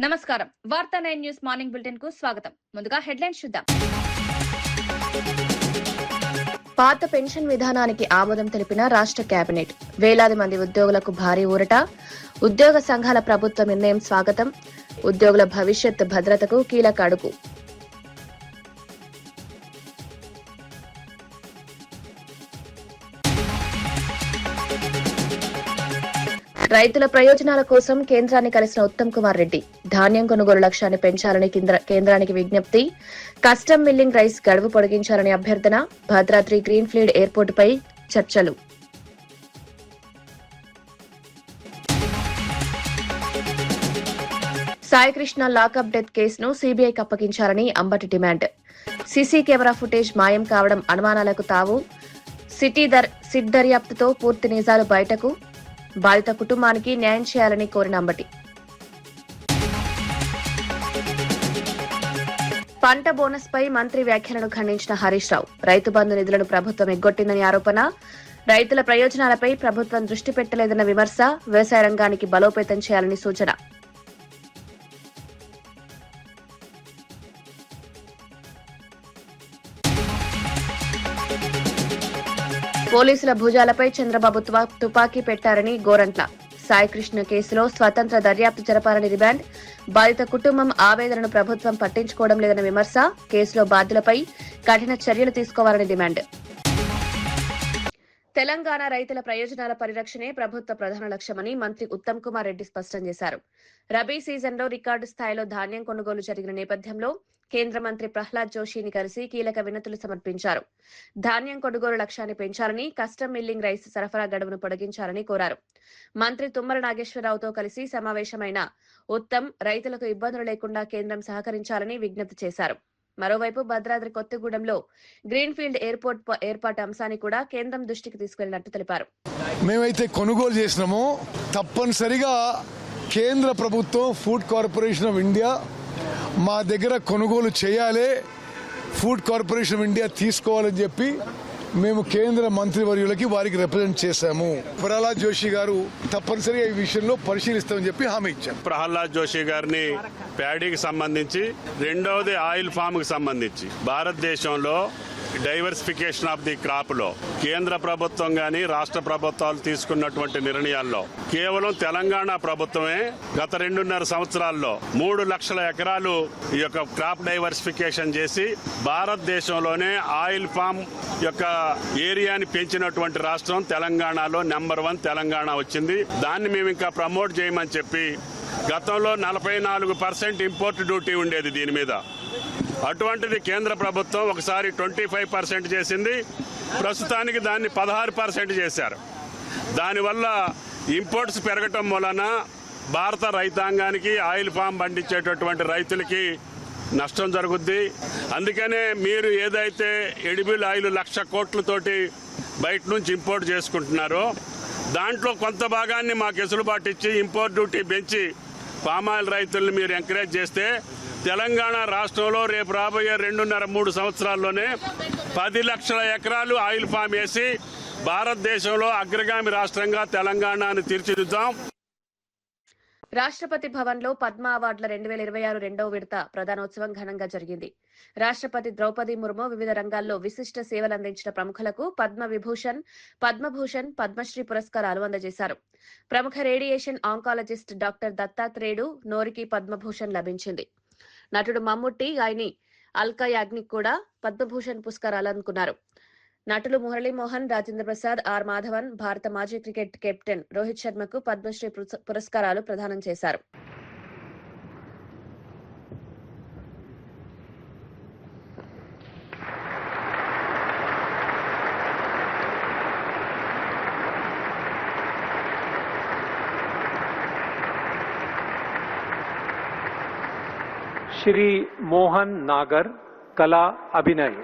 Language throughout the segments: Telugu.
నమస్కారం. వార్తా 9 న్యూస్ మార్నింగ్ బులెటిన్ కు స్వాగతం. ముందుగా హెడ్లైన్స్ చూద్దాం. పాత పెన్షన్ విధానానికి ఆమోదం తెలిపిన రాష్ట్ర కేబినెట్. వేలాది మంది ఉద్యోగులకు భారీ ఊరట. ఉద్యోగ సంఘాల ప్రభుత్వ నిర్ణయం స్వాగతం. ఉద్యోగుల భవిష్యత్ భద్రతకు కీలక అడుగు. రైతుల ప్రయోజనాల కోసం కేంద్రాన్ని కలిసిన ఉత్తమ్ కుమార్ రెడ్డి. ధాన్యం కొనుగోలు లక్ష్యాన్ని పెంచాలని కేంద్రానికి విజ్ఞప్తి. కస్టమ్ మిల్లింగ్ రైస్ గడువు పొడిగించాలని అభ్యర్థన. భద్రాద్రి గ్రీన్ఫీల్డ్ ఎయిర్పోర్టుపై చర్చలు. సాయికృష్ణ లాకప్ డెత్ కేసును సీబీఐకి అప్పగించాలని Ambati demand. CC camera footage మాయం కావడం అనుమానాలకు తావు. సిట్ దర్యాప్తుతో పూర్తి నిజాలు బయటకు. బాధిత కుటుంబానికి న్యాయం చేయాలని కోరిన అంబటి. పంట బోనస్ పై మంత్రి వ్యాఖ్యలను ఖండించిన హరీష్ రావు. రైతు బంధు నిధులను ప్రభుత్వం ఎగ్గొట్టిందని ఆరోపణ. రైతుల ప్రయోజనాలపై ప్రభుత్వం దృష్టి పెట్టలేదన్న విమర్శ. వ్యవసాయ రంగానికి బలోపేతం చేయాలని సూచన. పోలీసుల భుజాలపై చంద్రబాబు తుపాకీ పెట్టారని గోరంట్ల. సాయికృష్ణ కేసులో స్వతంత్ర దర్యాప్తు జరపాలని డిమాండ్. బాధిత కుటుంబం ఆవేదనను ప్రభుత్వం పట్టించుకోవడం లేదన్న విమర్శ. కేసులో బాధ్యులపై కఠిన చర్యలు తీసుకోవాలని డిమాండ్. తెలంగాణ రైతుల ప్రయోజనాల పరిరక్షణే ప్రభుత్వ ప్రధాన లక్ష్యమని మంత్రి ఉత్తమ్ కుమార్ రెడ్డి స్పష్టం చేశారు. రబీ సీజన్లో రికార్డు స్థాయిలో ధాన్యం కొనుగోలు జరిగిన నేపథ్యంలో కేంద్ర మంత్రి ప్రహ్లాద్ జోషిని కలిసి కీలక వినతులు సమర్పించారు. ధాన్యం కొనుగోలు లక్ష్యాన్ని పెంచాలని, కస్టమ్ మిల్లింగ్ రైస్ సరఫరా గడువును పొడిగించాలని కోరారు. మంత్రి తుమ్మల నాగేశ్వరరావుతో కలిసి సమావేశమైన ఉత్తమ్ రైతులకు ఇబ్బందులు లేకుండా కేంద్రం సహకరించాలని విజ్ఞప్తి చేశారు. మరోవైపు భద్రాద్రి కొత్తగూడెంలో గ్రీన్ఫీల్డ్ ఎయిర్పోర్ట్ ఏర్పాటు అంశాన్ని కూడా కేంద్రం దృష్టికి తీసుకెళ్లినట్టు తెలిపారు. మేమైతే కొనుగోలు చేసినామో తప్పనిసరిగా కేంద్ర ప్రభుత్వం ఫుడ్ కార్పొరేషన్ ఆఫ్ ఇండియా మా దగ్గర కొనుగోలు చేయాలి, ఫుడ్ కార్పొరేషన్ ఆఫ్ ఇండియా తీసుకోవాలని చెప్పి మేము కేంద్ర మంత్రివర్యులకి వారికి రిప్రజెంట్ చేశాము. ప్రహ్లాద్ జోషి గారు తప్పనిసరిగా ఈ విషయంలో పరిశీలిస్తామని చెప్పి హామీ ఇచ్చారు. ప్రహ్లాద్ జోషి గారిని ప్యాడీకి సంబంధించి, రెండవది ఆయిల్ ఫామ్ కి సంబంధించి భారతదేశంలో డైవర్సిఫికేషన్ ఆఫ్ ది క్రాప్ లో కేంద్ర ప్రభుత్వం గాని రాష్ట్ర ప్రభుత్వాలు తీసుకున్నటువంటి నిర్ణయాల్లో కేవలం తెలంగాణ ప్రభుత్వమే గత 2.5 సంవత్సరాల్లో 3 లక్షల ఎకరాలు ఈ యొక్క క్రాప్ డైవర్సిఫికేషన్ చేసి భారతదేశంలోనే ఆయిల్ ఫామ్ యొక్క ఏరియాని పెంచినటువంటి రాష్ట్రం తెలంగాణలో నెంబర్ 1 తెలంగాణ వచ్చింది. దాన్ని మేము ఇంకా ప్రమోట్ చేయమని చెప్పి గతంలో 44% ఇంపోర్ట్ డ్యూటీ ఉండేది దీని మీద. అటువంటిది కేంద్ర ప్రభుత్వం ఒకసారి 25% చేసింది. ప్రస్తుతానికి దాన్ని 16% చేశారు. దానివల్ల ఇంపోర్ట్స్ పెరగటం వలన భారత రైతాంగానికి, ఆయిల్ ఫామ్ పండించేటటువంటి రైతులకి నష్టం జరుగుద్ది. అందుకనే మీరు ఏదైతే ఎడిబుల్ ఆయిల్ 1,00,000 కోట్లతోటి బయట నుంచి ఇంపోర్ట్ చేసుకుంటున్నారో దాంట్లో కొంత భాగాన్ని మాకు వెసులుబాటు ఇచ్చి ఇంపోర్ట్ డ్యూటీ పెంచి పామాయిల్ రైతుల్ని మీరు ఎంకరేజ్ చేస్తే తెలంగాణ రాష్ట్రంలో రేపు రాబోయే 2.5-3 సంవత్సరాల్లోనే 10 లక్షల ఎకరాలు ఆయిల్ ఫామ్ వేసి భారతదేశంలో అగ్రగామి రాష్ట్రంగా తెలంగాణను తీర్చిదిద్దాం. రాష్ట్రపతి భవన్లో పద్మ అవార్డుల 2026 రెండవ విడత ప్రధానోత్సవం ఘనంగా జరిగింది. రాష్ట్రపతి ద్రౌపది ముర్ము వివిధ రంగాల్లో విశిష్ట సేవలందించిన ప్రముఖులకు పద్మవిభూషణ్, పద్మభూషణ్, పద్మశ్రీ పురస్కారాలు అందజేశారు. ప్రముఖ రేడియేషన్ ఆంకాలజిస్ట్ డాక్టర్ దత్తాత్రేయుడు నోరికి పద్మభూషణ్ లభించింది. నటుడు మమ్ముట్టి, గాయని అల్కా యాగ్నిక్ కూడా పద్మభూషణ్ పురస్కారాలు అందుకున్నారు. నటులు మురళీమోహన్, రాజేంద్ర ప్రసాద్, ఆర్ మాధవన్, భారత మాజీ క్రికెట్ కెప్టెన్ రోహిత్ శర్మకు పద్మశ్రీ పురస్కారాలు ప్రదానం చేశారు. श्री मोहन नागर, कला अभिनय।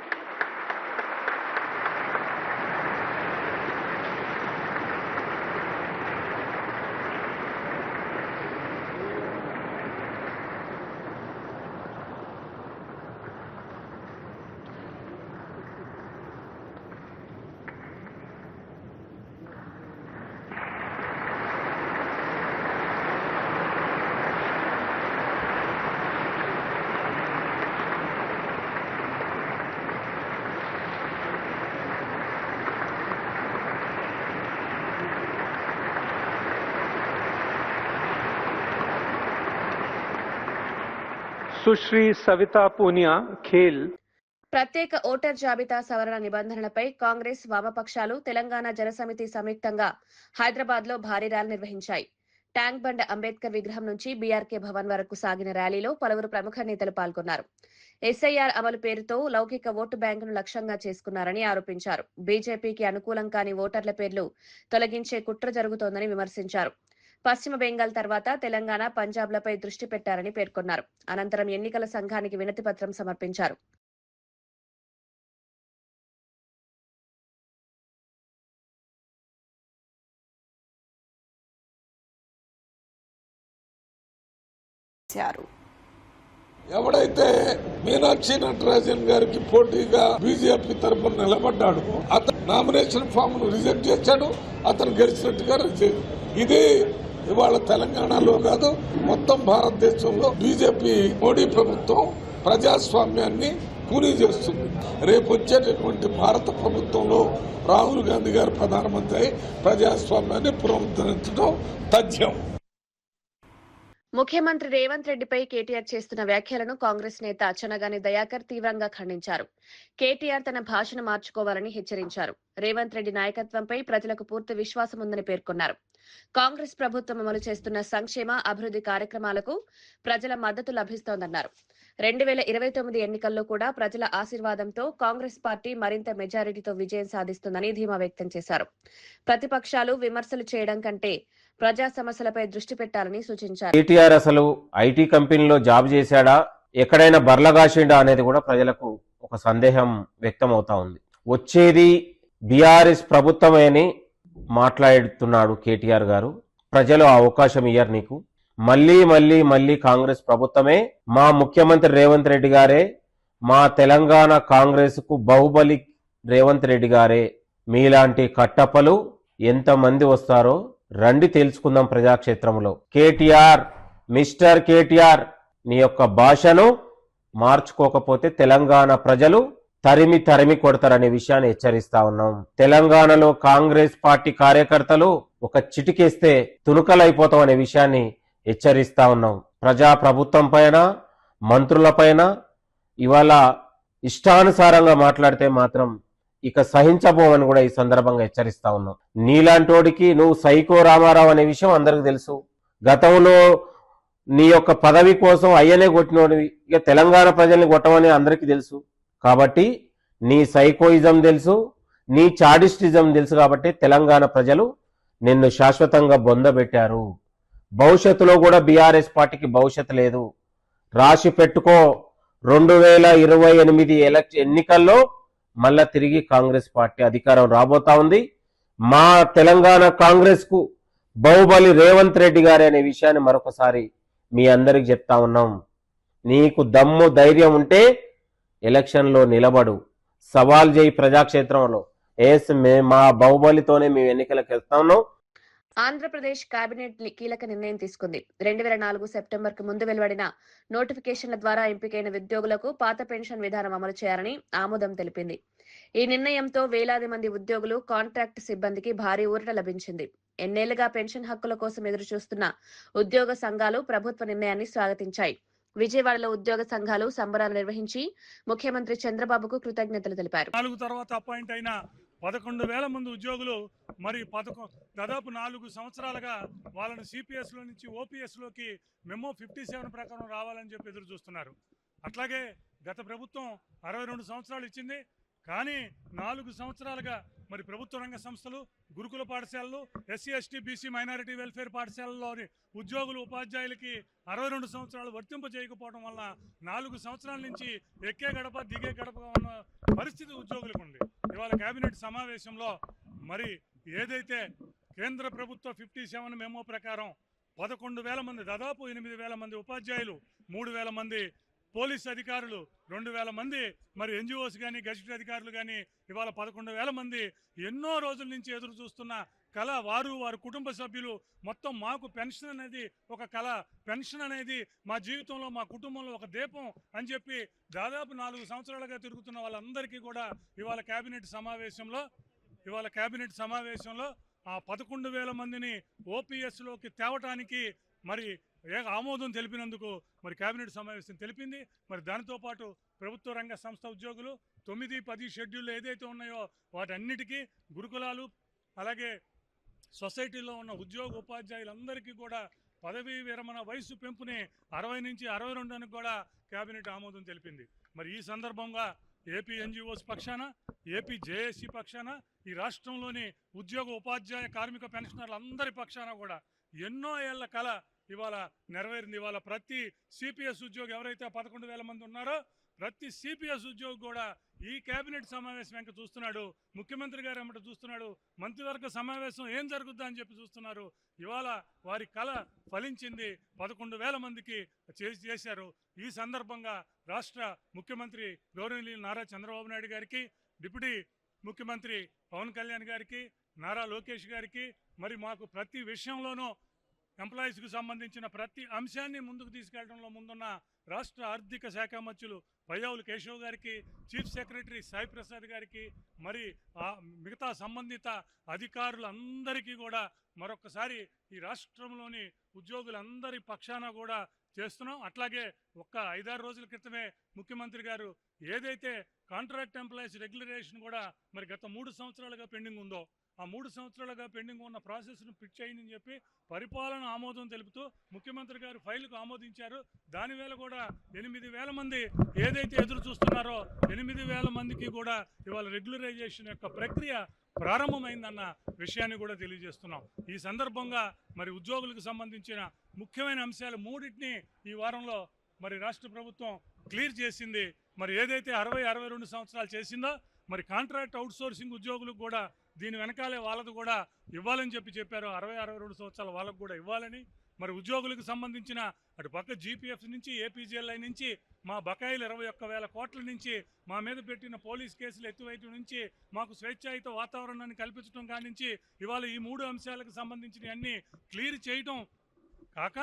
सुश्री सविता पूनिया खेल। ప్రత్యేక ఓటర్ జాబితా సవరణ నిబంధనలపై కాంగ్రెస్ వామపక్షాలు తెలంగాణ జనసమితి సంయుక్తంగా హైదరాబాద్ లో భారీ ర్యాలీ నిర్వహించాయి. ట్యాంక్ బండ్ అంబేద్కర్ విగ్రహం నుంచి బీఆర్కే భవన్ వరకు సాగిన ర్యాలీలో పలువురు ప్రముఖ నేతలు పాల్గొన్నారు. ఎస్ఐఆర్ అమలు పేరుతో లౌకిక ఓటు బ్యాంకును లక్ష్యంగా చేసుకున్నారని ఆరోపించారు. బీజేపీకి అనుకూలం కాని ఓటర్ల పేర్లు తొలగించే కుట్ర జరుగుతోందని విమర్శించారు. పశ్చిమ బెంగాల్ తర్వాత తెలంగాణ, పంజాబ్లపై దృష్టి పెట్టారని పేర్కొన్నారు. అనంతరం ఎన్నికల సంఘానికి వినతి పత్రం సమర్పించారు. ఎవడైతే మీనాక్షి నటరాజన్ గారికి పోటీగా బీజేపీ తరఫున నిలబడ్డాడు అతను నామినేషన్ ఫామ్ ను రిజెక్ట్ చేశాడు. అతను గెలిచినట్టుగా ఇది ఇవాళ తెలంగాణలో కాదు మొత్తం భారతదేశంలో బీజేపీ మోడీ ప్రభుత్వం ప్రజాస్వామ్యాన్ని కూలీ చేస్తుంది. రేపు వచ్చేటటువంటి భారత ప్రభుత్వంలో రాహుల్ గాంధీ గారు ప్రధానమంత్రి ప్రజాస్వామ్యాన్ని పునరుద్ధరించడం తథ్యం. ముఖ్యమంత్రి రేవంత్ రెడ్డిపై కేటీఆర్ చేస్తున్న వ్యాఖ్యలను కాంగ్రెస్ నేత చనగాని దయాకర్ తీవ్రంగా ఖండించారు. కేటీఆర్ తన భాషను మార్చుకోవాలని హెచ్చరించారు. రేవంత్ రెడ్డి నాయకత్వంపై ప్రజలకు పూర్తి విశ్వాసం ఉందని పేర్కొన్నారు. కాంగ్రెస్ ప్రభుత్వం అమలు చేస్తున్న సంక్షేమ, అభివృద్ధి కార్యక్రమాలకు ప్రజల మద్దతు లభిస్తోందన్నారు. 2029 ఎన్నికల్లో కూడా ప్రజల ఆశీర్వాదంతో కాంగ్రెస్ పార్టీ మరింత మెజారిటీతో విజయం సాధిస్తుందని ధీమా వ్యక్తం చేశారు. ప్రతిపక్షాలు విమర్శలు చేయడం కంటే ప్రజా సమస్యలపై దృష్టి పెట్టాలని సూచించారు. కేటీఆర్ అసలు ఐటీ కంపెనీలో జాబ్ చేశాడా, ఎక్కడైనా బర్లగాసిండా అనేది కూడా ప్రజలకు ఒక సందేహం వ్యక్తం అవుతా ఉంది. వచ్చేది బీఆర్ఎస్ ప్రభుత్వమే అని మాట్లాడుతున్నాడు కేటీఆర్ గారు. ప్రజలు ఆ అవకాశం ఇయ్యరు నీకు. మళ్ళీ కాంగ్రెస్ ప్రభుత్వమే, మా ముఖ్యమంత్రి రేవంత్ రెడ్డి గారే, మా తెలంగాణ కాంగ్రెస్ కు బాహుబలి రేవంత్ రెడ్డి గారే. మీలాంటి కట్టప్పలు ఎంతమంది వస్తారో రండి తెలుసుకుందాం ప్రజాక్షేత్రంలో. కేటీఆర్, మిస్టర్ కేటీఆర్, నీ యొక్క భాషను మార్చుకోకపోతే తెలంగాణ ప్రజలు తరిమి కొడతారనే విషయాన్ని హెచ్చరిస్తా ఉన్నాం. తెలంగాణలో కాంగ్రెస్ పార్టీ కార్యకర్తలు ఒక చిటికేస్తే తునుకలైపోతాం అనే విషయాన్ని హెచ్చరిస్తా ఉన్నాం. ప్రజా ప్రభుత్వం పైన, మంత్రుల పైన ఇవాళ ఇష్టానుసారంగా మాట్లాడితే మాత్రం ఇక సహించబోమని కూడా ఈ సందర్భంగా హెచ్చరిస్తా ఉన్నాం. నీలాంటోడికి నువ్వు సైకో రామారావు అనే విషయం అందరికి తెలుసు. గతంలో నీ యొక్క పదవి కోసం అయ్యనే కొట్టినోడివి, ఇక తెలంగాణ ప్రజల్ని కొట్టమని అందరికీ తెలుసు. కాబట్టి నీ సైకోయిజం తెలుసు, నీ చాడిస్టిజం తెలుసు. కాబట్టి తెలంగాణ ప్రజలు నిన్ను శాశ్వతంగా బొందబెట్టారు. భవిష్యత్తులో కూడా బీఆర్ఎస్ పార్టీకి భవిష్యత్తు లేదు. రాసి పెట్టుకో, 2028 ఎన్నికల్లో మళ్ళా తిరిగి కాంగ్రెస్ పార్టీ అధికారం రాబోతా ఉంది. మా తెలంగాణ కాంగ్రెస్ కు బాహుబలి రేవంత్ రెడ్డి గారే అనే విషయాన్ని మరొకసారి మీ అందరికి చెప్తా ఉన్నాం. నీకు దమ్ము ధైర్యం ఉంటే ఎలక్షన్లో నిలబడు, సవాల్ చేయి ప్రజాక్షేత్రంలో. మా బాహుబలితోనే మేము ఎన్నికలకు వెళ్తా ఉన్నాం. ఆంధ్రప్రదేశ్ కేబినెట్ కీలక నిర్ణయం తీసుకుంది. 2004 సెప్టెంబర్కు ముందు వెలువడిన నోటిఫికేషన్ల ద్వారా ఎంపికైన ఉద్యోగులకు పాత పెన్షన్ విధానం అమలు చేయాలని ఆమోదం తెలిపింది. ఈ నిర్ణయంతో వేలాది మంది ఉద్యోగులు, కాంట్రాక్ట్ సిబ్బందికి భారీ ఊరట లభించింది. ఎన్నేళ్లుగా పెన్షన్ హక్కుల కోసం ఎదురుచూస్తున్న ఉద్యోగ సంఘాలు ప్రభుత్వ నిర్ణయాన్ని స్వాగతించాయి. విజయవాడలో ఉద్యోగ సంఘాలు సంబరాలు నిర్వహించి ముఖ్యమంత్రి చంద్రబాబుకు కృతజ్ఞతలు తెలిపారు. 11,000 మంది ఉద్యోగులు మరి దాదాపు 4 సంవత్సరాలుగా వాళ్ళని సిపిఎస్ లో నుంచి ఓపీఎస్ లోకి మెమో 57 ప్రకారం రావాలని చెప్పి ఎదురు చూస్తున్నారు. అట్లాగే గత ప్రభుత్వం 62 సంవత్సరాలు ఇచ్చింది. కానీ 4 సంవత్సరాలుగా మరి ప్రభుత్వ రంగ సంస్థలు, గురుకుల పాఠశాలలు, SC ST BC minority welfare పాఠశాలలోని ఉద్యోగులు, ఉపాధ్యాయులకి 62 సంవత్సరాలు వర్తింప చేయకపోవడం వల్ల 4 సంవత్సరాల నుంచి ఎక్కే గడప దిగే గడపగా ఉన్న పరిస్థితి ఉద్యోగులకు ఉంది. ఇవాళ కేబినెట్ సమావేశంలో మరి ఏదైతే కేంద్ర ప్రభుత్వ 57 మెమో ప్రకారం 11,000 మంది, దాదాపు 8,000 మంది ఉపాధ్యాయులు, 3,000 మంది పోలీస్ అధికారులు, 2,000 మంది మరి ఎన్జిఓస్ కానీ గెజిట్ అధికారులు కానీ ఇవాళ 11,000 మంది ఎన్నో రోజుల నుంచి ఎదురు చూస్తున్న కళ, వారి కుటుంబ సభ్యులు మొత్తం మాకు పెన్షన్ అనేది ఒక కళ, పెన్షన్ అనేది మా జీవితంలో, మా కుటుంబంలో ఒక దీపం అని చెప్పి దాదాపు 4 సంవత్సరాలుగా తిరుగుతున్న వాళ్ళందరికీ కూడా ఇవాళ కేబినెట్ సమావేశంలో ఆ 11,000 మందిని ఓపీఎస్లోకి తేవటానికి మరి ఆమోదం తెలిపినందుకు మరి కేబినెట్ సమావేశం తెలిపింది. మరి దానితో పాటు ప్రభుత్వ రంగ సంస్థ ఉద్యోగులు 9, 10 షెడ్యూల్లో ఏదైతే ఉన్నాయో వాటన్నిటికీ గురుకులాలు అలాగే సొసైటీలో ఉన్న ఉద్యోగ ఉపాధ్యాయులందరికీ కూడా పదవీ విరమణ వయసు పెంపుని 60 నుంచి 62 కూడా కేబినెట్ ఆమోదం తెలిపింది. మరి ఈ సందర్భంగా ఏపీ ఎన్జిఓస్ పక్షాన, ఏపీ జేఏసీ పక్షాన, ఈ రాష్ట్రంలోని ఉద్యోగ ఉపాధ్యాయ కార్మిక పెన్షనర్లు అందరి పక్షాన కూడా ఎన్నో ఏళ్ల కళ ఇవాళ నెరవేరింది. ఇవాళ ప్రతి సిపిఎస్ ఉద్యోగి ఎవరైతే 11,000 మంది ఉన్నారో ప్రతి సిపిఎస్ ఉద్యోగి కూడా ఈ కేబినెట్ సమావేశం వెంక చూస్తున్నాడు, ముఖ్యమంత్రి గారు ఏమంటే చూస్తున్నాడు, మంత్రివర్గ సమావేశం ఏం జరుగుద్దా అని చెప్పి చూస్తున్నారు. ఇవాళ వారి కళ ఫలించింది. 11,000 మందికి చేశారు. ఈ సందర్భంగా రాష్ట్ర ముఖ్యమంత్రి గౌరవనీయులు నారా చంద్రబాబు నాయుడు గారికి, డిప్యూటీ ముఖ్యమంత్రి పవన్ కళ్యాణ్ గారికి, నారా లోకేష్ గారికి, మరి మాకు ప్రతి విషయంలోనూ ఎంప్లాయీస్కు సంబంధించిన ప్రతి అంశాన్ని ముందుకు తీసుకెళ్లడంలో ముందున్న రాష్ట్ర ఆర్థిక శాఖ మంత్రులు పయ్యావులు కేశవ్ గారికి, చీఫ్ సెక్రటరీ సాయి ప్రసాద్ గారికి, మరి మిగతా సంబంధిత అధికారులందరికీ కూడా మరొకసారి ఈ రాష్ట్రంలోని ఉద్యోగులందరి పక్షాన కూడా చేస్తున్నాం. అట్లాగే ఒక్క 5-6 రోజుల క్రితమే ముఖ్యమంత్రి గారు ఏదైతే కాంట్రాక్ట్ ఎంప్లాయీస్ రెగ్యులరేషన్ కూడా మరి గత 3 సంవత్సరాలుగా పెండింగ్ ఉందో ఆ 3 సంవత్సరాలుగా పెండింగ్ ఉన్న ప్రాసెస్ను పిచ్ అయ్యిందని చెప్పి పరిపాలన ఆమోదం తెలుపుతూ ముఖ్యమంత్రి గారు ఫైలుకు ఆమోదించారు. దాని వేళ కూడా 8,000 మంది ఏదైతే ఎదురు చూస్తున్నారో 8,000 మందికి కూడా ఇవాళ రెగ్యులరైజేషన్ యొక్క ప్రక్రియ ప్రారంభమైందన్న విషయాన్ని కూడా తెలియజేస్తున్నాం. ఈ సందర్భంగా మరి ఉద్యోగులకు సంబంధించిన ముఖ్యమైన అంశాలు 3టిని ఈ వారంలో మరి రాష్ట్ర ప్రభుత్వం క్లియర్ చేసింది. మరి ఏదైతే 60-62 సంవత్సరాలు చేసిందో మరి కాంట్రాక్ట్ అవుట్సోర్సింగ్ ఉద్యోగులకు కూడా దీని వెనకాలే వాళ్ళది కూడా ఇవ్వాలని చెప్పారు. 60-62 సంవత్సరాల వాళ్ళకు కూడా ఇవ్వాలని, మరి ఉద్యోగులకు సంబంధించిన అటు పక్క జీపీఎఫ్ నుంచి ఏపీజీఎల్ఐ నుంచి మా బకాయిలు 21,000 కోట్ల నుంచి మా మీద పెట్టిన పోలీస్ కేసులు ఎత్తివేయటం నుంచి మాకు స్వేచ్ఛాయుత వాతావరణాన్ని కల్పించడం కాడి నుంచి ఇవాళ ఈ 3 అంశాలకు సంబంధించిన అన్ని క్లియర్ చేయటం కాక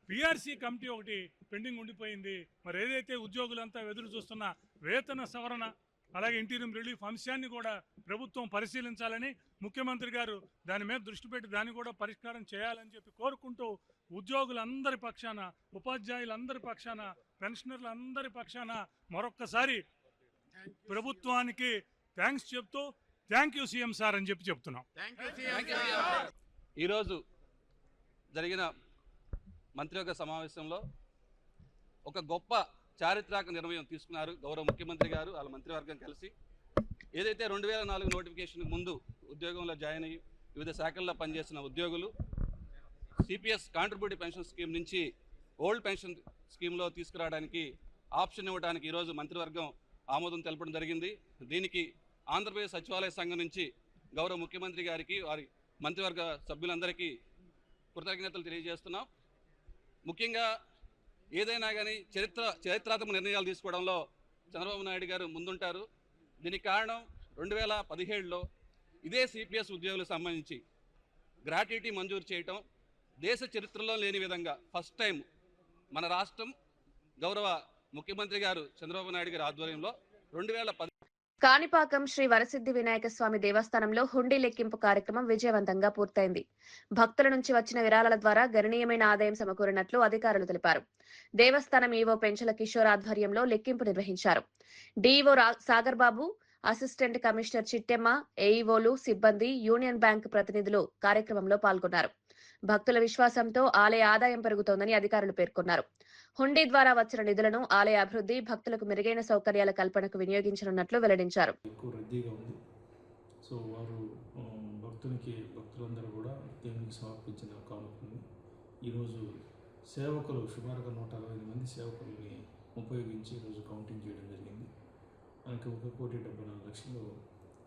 పిఆర్సీ కమిటీ ఒకటి పెండింగ్ ఉండిపోయింది. మరి ఏదైతే ఉద్యోగులంతా ఎదురు చూస్తున్న వేతన సవరణ అలాగే ఇంటీరియం రిలీఫ్ అంశాన్ని కూడా ప్రభుత్వం పరిశీలించాలని ముఖ్యమంత్రి గారు దాని మీద దృష్టి పెట్టి దాన్ని కూడా పరిష్కారం చేయాలని చెప్పి కోరుకుంటూ ఉద్యోగులందరి పక్షాన, ఉపాధ్యాయులందరి పక్షాన, పెన్షనర్లందరి పక్షాన మరొక్కసారి ప్రభుత్వానికి థ్యాంక్స్ చెప్తూ థ్యాంక్ యూ సీఎం సార్ అని చెప్తున్నాం. ఈరోజు జరిగిన మంత్రివర్గ సమావేశంలో ఒక గొప్ప చారిత్రక నిర్ణయం తీసుకున్నారు గౌరవ ముఖ్యమంత్రి గారు వాళ్ళ మంత్రివర్గం కలిసి. ఏదైతే 2004 నోటిఫికేషన్ ముందు ఉద్యోగంలో జాయిన్ అయ్యి వివిధ శాఖల్లో పనిచేసిన ఉద్యోగులు సిపిఎస్ కాంట్రిబ్యూటివ్ పెన్షన్ స్కీమ్ నుంచి ఓల్డ్ పెన్షన్ స్కీమ్లో తీసుకురావడానికి ఆప్షన్ ఇవ్వడానికి ఈరోజు మంత్రివర్గం ఆమోదం తెలపడం జరిగింది. దీనికి ఆంధ్రప్రదేశ్ సచివాలయ సంఘం నుంచి గౌరవ ముఖ్యమంత్రి గారికి వారి మంత్రివర్గ సభ్యులందరికీ కృతజ్ఞతలు తెలియజేస్తున్నాం. ముఖ్యంగా ఏదైనా కానీ చరిత్రాత్మక నిర్ణయాలు తీసుకోవడంలో చంద్రబాబు నాయుడు గారు ముందుంటారు. దీనికి కారణం 2017లో ఇదే సిపిఎస్ ఉద్యోగులకు సంబంధించి గ్రాట్యుటీ మంజూరు చేయటం దేశ చరిత్రలో లేని విధంగా ఫస్ట్ టైం మన రాష్ట్రం గౌరవ ముఖ్యమంత్రి గారు చంద్రబాబు నాయుడు గారి ఆధ్వర్యంలో 2010 కాణిపాకం శ్రీ వరసిద్ధి వినాయక స్వామి దేవస్థానంలో హుండీ లెక్కింపు కార్యక్రమం విజయవంతంగా పూర్తయింది. భక్తుల నుంచి వచ్చిన విరాళాల ద్వారా గణనీయమైన ఆదాయం సమకూరినట్లు అధికారులు తెలిపారు. దేవస్థానం ఈవో పెంచల కిషోర్ ఆధ్వర్యంలో లెక్కింపు నిర్వహించారు. డీఈఓ సాగర్ బాబు, అసిస్టెంట్ కమిషనర్ చిట్టెమ్మ, ఏఈఓలు, సిబ్బంది, యూనియన్ బ్యాంక్ ప్రతినిధులు కార్యక్రమంలో పాల్గొన్నారు. భక్తుల విశ్వాసంతో ఆలయ ఆదాయం పెరుగుతోందని అధికారులు పేర్కొన్నారు. హుండీ ద్వారా వచ్చిన నిధులను ఆలయ అభివృద్ధి, భక్తులకు మెరుగైన సౌకర్యాల కల్పనకు వినియోగించనున్నట్లు వెల్లడించారు. ఎక్కువ రద్దీగా ఉంది. సో వారు భక్తులందరూ కూడా దేవునికి సమర్పించిన కానుకను ఈరోజు సేవకులు సుమారుగా 165 మంది సేవకుల్ని ఉపయోగించి ఈరోజు కౌంటింగ్ చేయడం జరిగింది. మనకి 1,74,00,000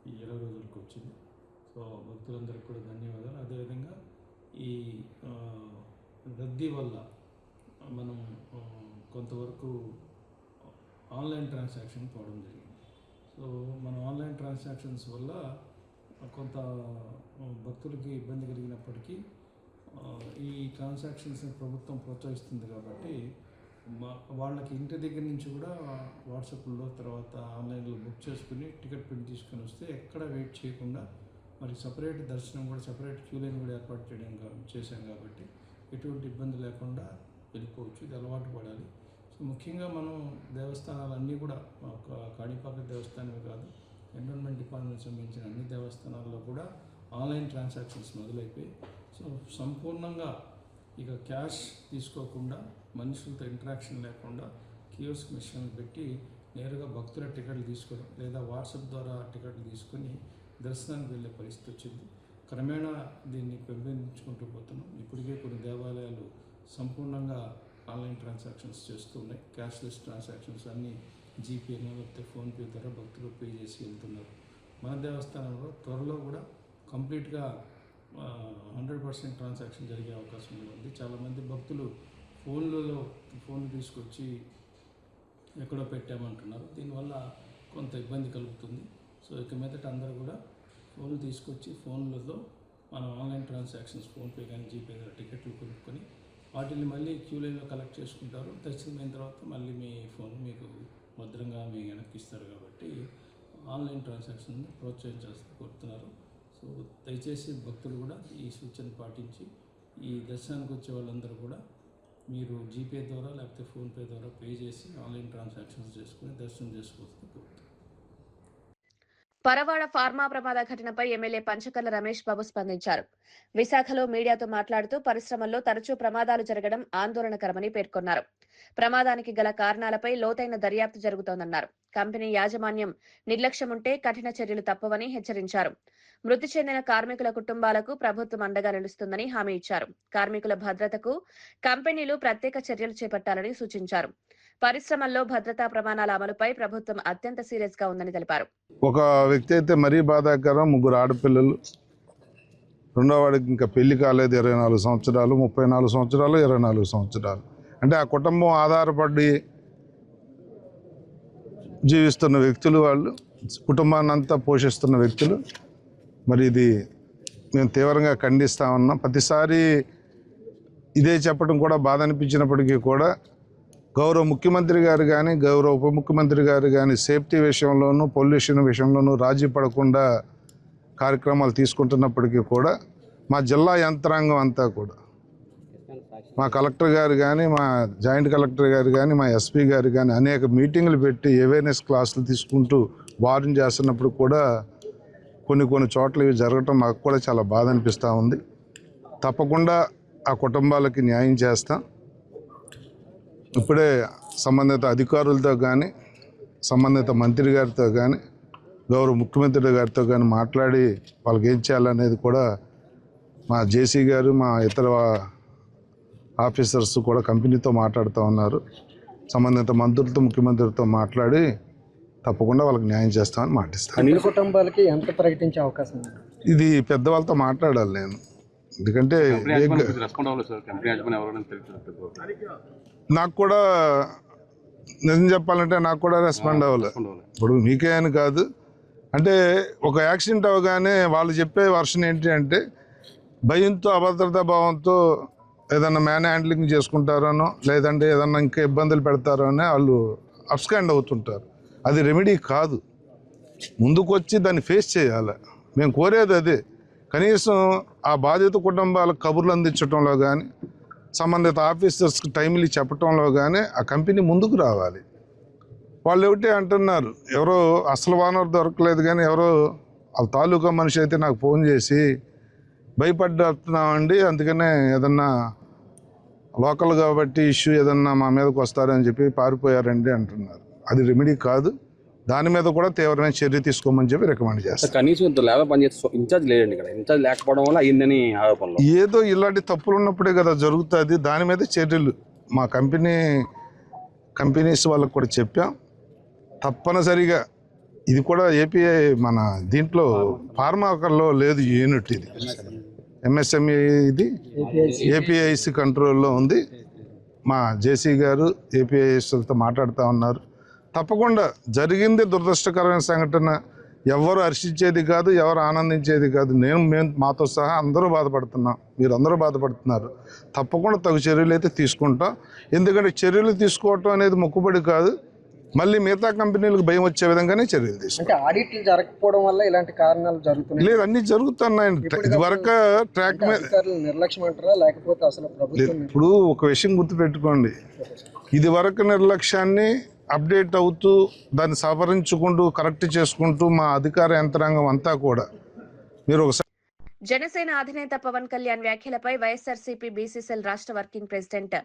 ఈ 20 రోజులకు వచ్చింది. సో భక్తులందరికీ కూడా ధన్యవాదాలు. అదేవిధంగా ఈ రద్దీ వల్ల మనం కొంతవరకు ఆన్లైన్ ట్రాన్సాక్షన్ పోవడం జరిగింది. సో మన ఆన్లైన్ ట్రాన్సాక్షన్స్ వల్ల కొంత భక్తులకి ఇబ్బంది కలిగినప్పటికీ ఈ ట్రాన్సాక్షన్స్ని ప్రభుత్వం ప్రోత్సహిస్తుంది కాబట్టి వాళ్ళకి ఇంటి దగ్గర నుంచి కూడా వాట్సాప్లో తర్వాత ఆన్లైన్లో బుక్ చేసుకుని టికెట్ ప్రింట్ తీసుకొని వస్తే ఎక్కడ వెయిట్ చేయకుండా మరి సపరేట్ దర్శనం కూడా సపరేట్ క్యూ లైన్ కూడా ఏర్పాటు చేశాం కాబట్టి ఎటువంటి ఇబ్బంది లేకుండా వెళ్ళిపోవచ్చు. ఇది అలవాటు పడాలి. సో ముఖ్యంగా మనం దేవస్థానాలన్నీ కూడా ఒక కాణిపాక దేవస్థానమే కాదు, ఎన్విరాన్మెంట్ డిపార్ట్మెంట్ సంబంధించిన అన్ని దేవస్థానాల్లో కూడా ఆన్లైన్ ట్రాన్సాక్షన్స్ మొదలైపోయి సో సంపూర్ణంగా ఇక క్యాష్ తీసుకోకుండా మనుషులతో ఇంటరాక్షన్ లేకుండా కియోస్క్ మిషన్లు పెట్టి నేరుగా భక్తుల టికెట్లు తీసుకోవడం లేదా వాట్సాప్ ద్వారా టికెట్లు తీసుకొని దర్శనానికి వెళ్ళే పరిస్థితి వచ్చింది. క్రమేణా దీన్ని పెంపొందించుకుంటూ పోతున్నాం. ఇప్పటికే కొన్ని దేవాలయాలు సంపూర్ణంగా ఆన్లైన్ ట్రాన్సాక్షన్స్ చేస్తూ ఉన్నాయి. క్యాష్లెస్ ట్రాన్సాక్షన్స్ అన్నీ జీపేనో లేకపోతే ఫోన్పే ద్వారా భక్తులు పే చేసి వెళ్తున్నారు. మన దేవస్థానంలో త్వరలో కూడా కంప్లీట్గా 100% ట్రాన్సాక్షన్ జరిగే అవకాశం ఉంది. చాలామంది భక్తులు ఫోన్ తీసుకొచ్చి ఎక్కడో పెట్టామంటున్నారు. దీనివల్ల కొంత ఇబ్బంది కలుగుతుంది. సో ఇక మీదట అందరూ కూడా ఫోన్లు తీసుకొచ్చి ఫోన్లలో మనం ఆన్లైన్ ట్రాన్సాక్షన్స్ ఫోన్పే కానీ జీపే కానీ టికెట్లు కొనుక్కొని వాటిని మళ్ళీ క్యూ లైన్లో కలెక్ట్ చేసుకుంటారు. దర్శనం అయిన తర్వాత మళ్ళీ మీ ఫోన్ మీకు భద్రంగా మీ వెనక్కి ఇస్తారు. కాబట్టి ఆన్లైన్ ట్రాన్సాక్షన్ ప్రోత్సహించాల్సి కోరుతున్నారు. సో దయచేసి భక్తులు కూడా ఈ సూచన పాటించి ఈ దర్శనానికి వచ్చే వాళ్ళందరూ కూడా మీరు జీపే ద్వారా లేకపోతే ఫోన్పే ద్వారా పే చేసి ఆన్లైన్ ట్రాన్సాక్షన్స్ చేసుకుని దర్శనం చేసుకోవాల్సింది కోరుతున్నారు. పరవాడ ఫార్మా ప్రమాద ఘటనపై ఎమ్మెల్యే పంచకర్ల రమేష్ బాబు స్పందించారు. విశాఖలో మీడియాతో మాట్లాడుతూ పరిశ్రమల్లో తరచూ ప్రమాదాలు జరగడం ఆందోళనకరమని పేర్కొన్నారు. ప్రమాదానికి గల కారణాలపై లోతైన దర్యాప్తు జరుగుతోందన్నారు. కంపెనీ యాజమాన్యం నిర్లక్ష్యం ఉంటే కఠిన చర్యలు తప్పవని హెచ్చరించారు. మృతి చెందిన కార్మికుల కుటుంబాలకు ప్రభుత్వం అండగా నిలుస్తుందని హామీ ఇచ్చారు. కార్మికుల భద్రతకు కంపెనీలు ప్రత్యేక చర్యలు చేపట్టాలని సూచించారు. పరిశ్రమల్లో భద్రతా ప్రమాణాల అమలుపై ప్రభుత్వం అత్యంత సీరియస్ గా ఉందని తెలిపారు. ఒక వ్యక్తి అయితే మరీ బాధాకరం, 3 ఆడపిల్లలు, రెండో వాడికి ఇంకా పెళ్లి కాలేదు, 24 సంవత్సరాలు, 34 సంవత్సరాలు, 24 సంవత్సరాలు. అంటే ఆ కుటుంబం ఆధారపడి జీవిస్తున్న వ్యక్తులు, వాళ్ళు కుటుంబాన్ని అంతా పోషిస్తున్న వ్యక్తులు. మరి ఇది మేము తీవ్రంగా ఖండిస్తూ ఉన్నాం. ప్రతిసారి ఇదే చెప్పడం కూడా బాధ అనిపించినప్పటికీ కూడా గౌరవ ముఖ్యమంత్రి గారు కానీ గౌరవ ఉప ముఖ్యమంత్రి గారు కానీ సేఫ్టీ విషయంలోనూ పొల్యూషన్ విషయంలోనూ రాజీ పడకుండా కార్యక్రమాలు తీసుకుంటున్నప్పటికీ కూడా మా జిల్లా యంత్రాంగం అంతా కూడా మా కలెక్టర్ గారు కానీ మా జాయింట్ కలెక్టర్ గారు కానీ మా ఎస్పీ గారు కానీ అనేక మీటింగులు పెట్టి అవేర్నెస్ క్లాసులు తీసుకుంటూ వార్న్ చేస్తున్నప్పుడు కూడా కొన్ని చోట్ల ఇవి జరగటం మాకు కూడా చాలా బాధ అనిపిస్తూ ఉంది. తప్పకుండా ఆ కుటుంబాలకి న్యాయం చేస్తాం. ఇప్పుడే సంబంధిత అధికారులతో కానీ సంబంధిత మంత్రి గారితో కానీ గౌరవ ముఖ్యమంత్రి గారితో కానీ మాట్లాడి వాళ్ళకి ఏం చేయాలనేది కూడా మా జేసీ గారు మా ఇతర ఆఫీసర్స్ కూడా కంపెనీతో మాట్లాడుతూ ఉన్నారు. సంబంధిత మంత్రులతో ముఖ్యమంత్రితో మాట్లాడి తప్పకుండా వాళ్ళకి న్యాయం చేస్తామని మాటిస్తాను. అన్ని కుటుంబాలకి ఎంత ప్రకటించే అవకాశం ఉంది? ఇది పెద్దవాళ్ళతో మాట్లాడాలి నేను, ఎందుకంటే నాకు కూడా నిజం చెప్పాలంటే నాకు కూడా రెస్పాండ్ అవ్వాలి. ఇప్పుడు మీకే అని కాదు, అంటే ఒక యాక్సిడెంట్ అవగానే వాళ్ళు చెప్పే వర్షన్ ఏంటి అంటే భయంతో అభద్రతా భావంతో ఏదన్నా మ్యాన్ హ్యాండ్లింగ్ చేసుకుంటారనో లేదంటే ఏదన్నా ఇంకా ఇబ్బందులు పెడతారో అని వాళ్ళు అబ్స్కాండ్ అవుతుంటారు. అది రెమెడీ కాదు. ముందుకొచ్చి దాన్ని ఫేస్ చేయాలి. మేము కోరేది అదే. కనీసం ఆ బాధిత కుటుంబాలకు కబుర్లు అందించడంలో కానీ సంబంధిత ఆఫీసర్స్కి టైంలీ చెప్పడంలో కానీ ఆ కంపెనీ ముందుకు రావాలి. వాళ్ళు ఒకటే అంటున్నారు, ఎవరో అసలు ఓనర్ దొరకలేదు కానీ ఎవరో వాళ్ళ తాలూకా మనిషి అయితే నాకు ఫోన్ చేసి భయపడుతున్నామండి, అందుకనే ఏదన్నా లోకల్ కాబట్టి ఇష్యూ ఏదన్నా మా మీదకి వస్తారని చెప్పి పారిపోయారండి అంటున్నారు. అది రెమెడీ కాదు. దాని మీద కూడా తీవ్రమైన చర్య తీసుకోమని చెప్పి రికమెండ్ చేస్తాను. కనీసం ఇన్ఛార్జ్ లేదండి, ఇక్కడ ఇన్ఛార్జ్ లేకపోవడం వల్ల అయిందని ఆరోపణలు. ఏదో ఇలాంటి తప్పులు ఉన్నప్పుడే కదా జరుగుతుంది. దాని మీద చర్యలు మా కంపెనీస్ వాళ్ళకు కూడా చెప్పాం. తప్పనిసరిగా ఇది కూడా ఏపీఐ మన దీంట్లో ఫార్మాకర్లో లేదు యూనిట్, ఇది ఎంఎస్ఎంఈ, ఇది ఏపీఐసి కంట్రోల్లో ఉంది. మా జేసీ గారు ఏపీఐఎస్తో మాట్లాడుతూ ఉన్నారు. తప్పకుండా జరిగింది దురదృష్టకరమైన సంఘటన, ఎవరు హర్షించేది కాదు, ఎవరు ఆనందించేది కాదు. మేము మాతో సహా అందరూ బాధపడుతున్నాం, మీరు అందరూ బాధపడుతున్నారు. తప్పకుండా తగు చర్యలు అయితే తీసుకుంటాం. ఎందుకంటే చర్యలు తీసుకోవటం అనేది మొక్కుబడి కాదు, మళ్ళీ మిగతా కంపెనీలకు భయం వచ్చే విధంగానే చర్యలు తీసుకుంటాం. అంటే ఆడిట్లు జరగకపోవడం వల్ల ఇలాంటి కారణాలు జరుగుతున్నాయి. లేదు, అన్ని జరుగుతున్నాయండి. ఇది వరకు ట్రాక్ మీద నిర్లక్ష్యం అంటారా లేకపోతే అసలు ప్రభుత్వం? ఇప్పుడు ఒక విషయం గుర్తుపెట్టుకోండి, ఇది వరకు నిర్లక్ష్యాన్ని అప్డేట్ అవుతూ దాన్ని సవరించుకుంటూ కరెక్ట్ చేసుకుంటూ మా అధికార యంత్రాంగం అంతా కూడా మీరు ఒకసారి. జనసేన అధినేత పవన్ కళ్యాణ్ వ్యాఖ్యలపై వైఎస్ఆర్సీపీ బీసీసీఎల్ రాష్ట్ర వర్కింగ్ ప్రెసిడెంట్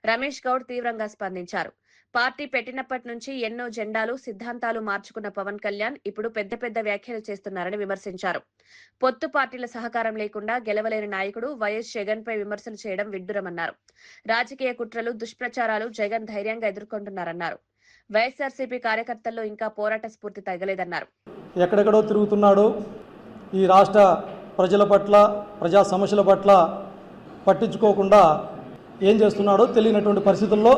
రమేష్ గౌడ్ తీవ్రంగా స్పందించారు. పార్టీ పెట్టినప్పటి నుంచి ఎన్నో జెండాలు సిద్ధాంతాలు మార్చుకున్న పవన్ కళ్యాణ్ ఇప్పుడు పెద్ద పెద్ద వ్యాఖ్యలు చేస్తున్నారని విమర్శించారు. పొత్తు పార్టీల సహకారం లేకుండా గెలవలేని నాయకుడు వైఎస్ జగన్ పై విమర్శలు చేయడం విడ్డూరమన్నారు. రాజకీయ కుట్రలు, దుష్ప్రచారాలు జగన్ ధైర్యంగా ఎదుర్కొంటున్నారన్నారు. వైఎస్ఆర్సీపీ కార్యకర్తల్లో ఇంకా పోరాట స్ఫూర్తి తగ్గలేదన్నారు. ఎక్కడెక్కడో తిరుగుతున్నాడు, ఈ రాష్ట్ర ప్రజల పట్ల, ప్రజా సమస్యల పట్ల పట్టించుకోకుండా ఏం చేస్తున్నాడో తెలియనటువంటి పరిస్థితుల్లో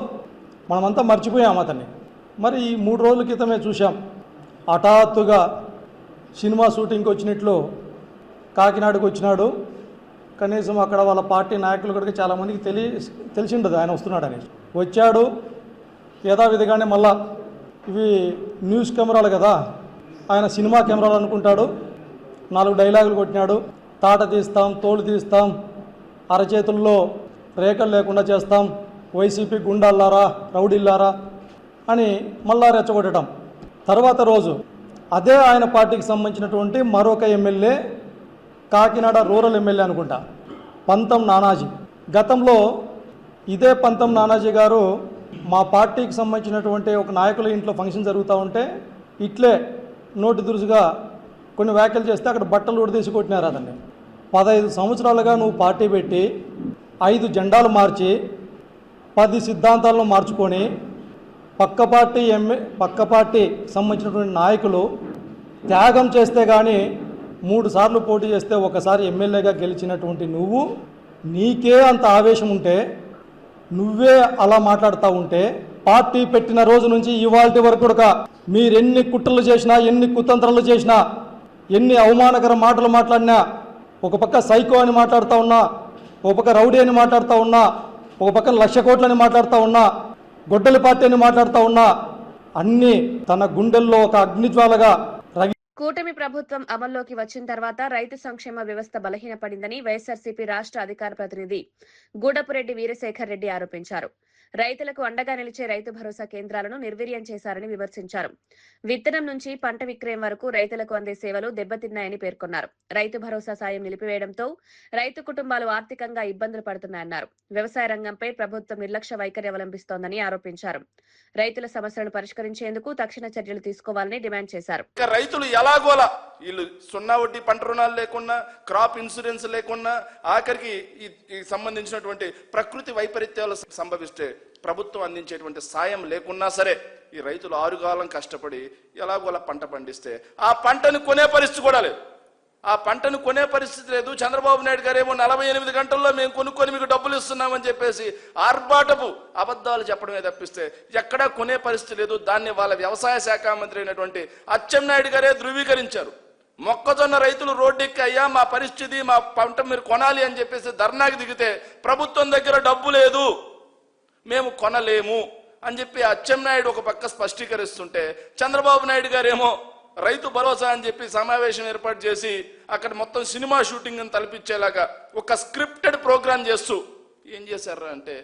మనమంతా మర్చిపోయాం అతన్ని. మరి ఈ 3 రోజుల క్రితమే చూసాం, హఠాత్తుగా సినిమా షూటింగ్కి వచ్చినట్లు కాకినాడకు వచ్చినాడు. కనీసం అక్కడ వాళ్ళ పార్టీ నాయకులు కూడా చాలామందికి తెలిసి ఉండదు ఆయన వస్తున్నాడని. వచ్చాడు, యథావిధిగానే మళ్ళా ఇవి న్యూస్ కెమెరాలు కదా, ఆయన సినిమా కెమెరాలు అనుకుంటాడు. 4 డైలాగులు కొట్టినాడు. తాట తీస్తాం, తోలు తీస్తాం, అరచేతుల్లో రేఖలు లేకుండా చేస్తాం, వైసీపీ గుండాల్లారా, రౌడీల్లారా అని మళ్ళా రెచ్చగొట్టడం. తర్వాత రోజు అదే ఆయన పార్టీకి సంబంధించినటువంటి మరొక ఎమ్మెల్యే, కాకినాడ రూరల్ ఎమ్మెల్యే అనుకుంటా, పంతం నానాజీ. గతంలో ఇదే పంతం నానాజీ గారు మా పార్టీకి సంబంధించినటువంటి ఒక నాయకుల ఇంట్లో ఫంక్షన్ జరుగుతూ ఉంటే ఇట్లే నోటి దురుసుగా కొన్ని వ్యాఖ్యలు చేస్తే అక్కడ బట్టలు ఉడదీసి కొట్టినారు అతన్ని. 15 సంవత్సరాలుగా నువ్వు పార్టీ పెట్టి 5 జెండాలు మార్చి 10 సిద్ధాంతాలను మార్చుకొని పక్క పార్టీ సంబంధించినటువంటి నాయకులు త్యాగం చేస్తే కానీ 3 సార్లు పోటీ చేస్తే ఒకసారి ఎమ్మెల్యేగా గెలిచినటువంటి నువ్వు, నీకే అంత ఆవేశం ఉంటే, నువ్వే అలా మాట్లాడుతూ ఉంటే, పార్టీ పెట్టిన రోజు నుంచి ఇవాల్టి వరకు కూడా మీరెన్ని కుట్రలు చేసినా, ఎన్ని కుతంత్రాలు చేసినా, ఎన్ని అవమానకర మాటలు మాట్లాడినా, ఒక పక్క సైకో అని మాట్లాడుతూ ఉన్నా, ఒక పక్క రౌడీ అని మాట్లాడుతూ ఉన్నా, ఒక పక్కన 1,00,000 కోట్లని మాట్లాడుతూ ఉన్నా, గొడ్డలి పార్టీ అని మాట్లాడుతూ ఉన్నా, అన్నీ తన గుండెల్లో ఒక అగ్నిజ్వాలగా కూటమి ప్రభుత్వం అమల్లోకి వచ్చిన తర్వాత రైతు సంక్షేమ వ్యవస్థ బలహీనపడిందని వైఎస్ఆర్సీపీ రాష్ట్ర అధికార ప్రతినిధి గూడపురెడ్డి వీరశేఖర్ రెడ్డి ఆరోపించారు. రైతులకు అండగా నిలిచే రైతు భరోసా కేంద్రాలను నిర్వీర్యం చేశారని విమర్శించారు. విత్తనం నుంచి పంట విక్రయం వరకు రైతులకు అందే సేవలు దెబ్బతిన్నాయని పేర్కొన్నారు. రైతు భరోసా సాయం నిలిపివేయడంతో రైతు కుటుంబాలు ఆర్థికంగా ఇబ్బందులు పడుతున్నాయన్నారు. వ్యవసాయ రంగంపై ప్రభుత్వం నిర్లక్ష్య వైఖరి అవలంబిస్తోందని ఆరోపించారు. రైతుల సమస్యలను పరిష్కరించేందుకు తక్షణ చర్యలు తీసుకోవాలని డిమాండ్ చేశారు. రైతులు ఎలాగోలా వీళ్ళు 0 వడ్డీ పంట రుణాలు లేకున్నా, క్రాప్ ఇన్సూరెన్స్ లేకున్నా, ఆఖరికి ఈ సంబంధించినటువంటి ప్రకృతి వైపరీత్యాలు సంభవిస్తే ప్రభుత్వం అందించేటువంటి సాయం లేకున్నా సరే ఈ రైతులు 6 కాలం కష్టపడి ఎలాగోలా పంట పండిస్తే ఆ పంటను కొనే పరిస్థితి కూడా లేదు. ఆ పంటను కొనే పరిస్థితి లేదు. చంద్రబాబు నాయుడు గారు ఏమో 48 గంటల్లో మేము కొనుక్కొని మీకు డబ్బులు ఇస్తున్నామని చెప్పేసి ఆర్భాటపు అబద్ధాలు చెప్పడమే తప్పిస్తే ఎక్కడా కొనే పరిస్థితి లేదు. దాన్ని వాళ్ళ వ్యవసాయ శాఖ మంత్రి అయినటువంటి అచ్చెన్నాయుడు గారే ధృవీకరించారు. మొక్కజొన్న రైతులు రోడ్డెక్కి, అయ్యా మా పరిస్థితి, మా పంట మీరు కొనాలి అని చెప్పేసి ధర్నాకి దిగితే ప్రభుత్వం దగ్గర డబ్బు లేదు, మేము కొనలేము అని చెప్పి అచ్చెన్నాయుడు ఒక పక్క స్పష్టీకరిస్తుంటే, చంద్రబాబు నాయుడు గారేమో రైతు భరోసా అని చెప్పి సమావేశం ఏర్పాటు చేసి అక్కడ మొత్తం సినిమా షూటింగ్ అని తలపించేలాగా ఒక స్క్రిప్టెడ్ ప్రోగ్రాం చేస్తూ ఏం చేశారు అంటే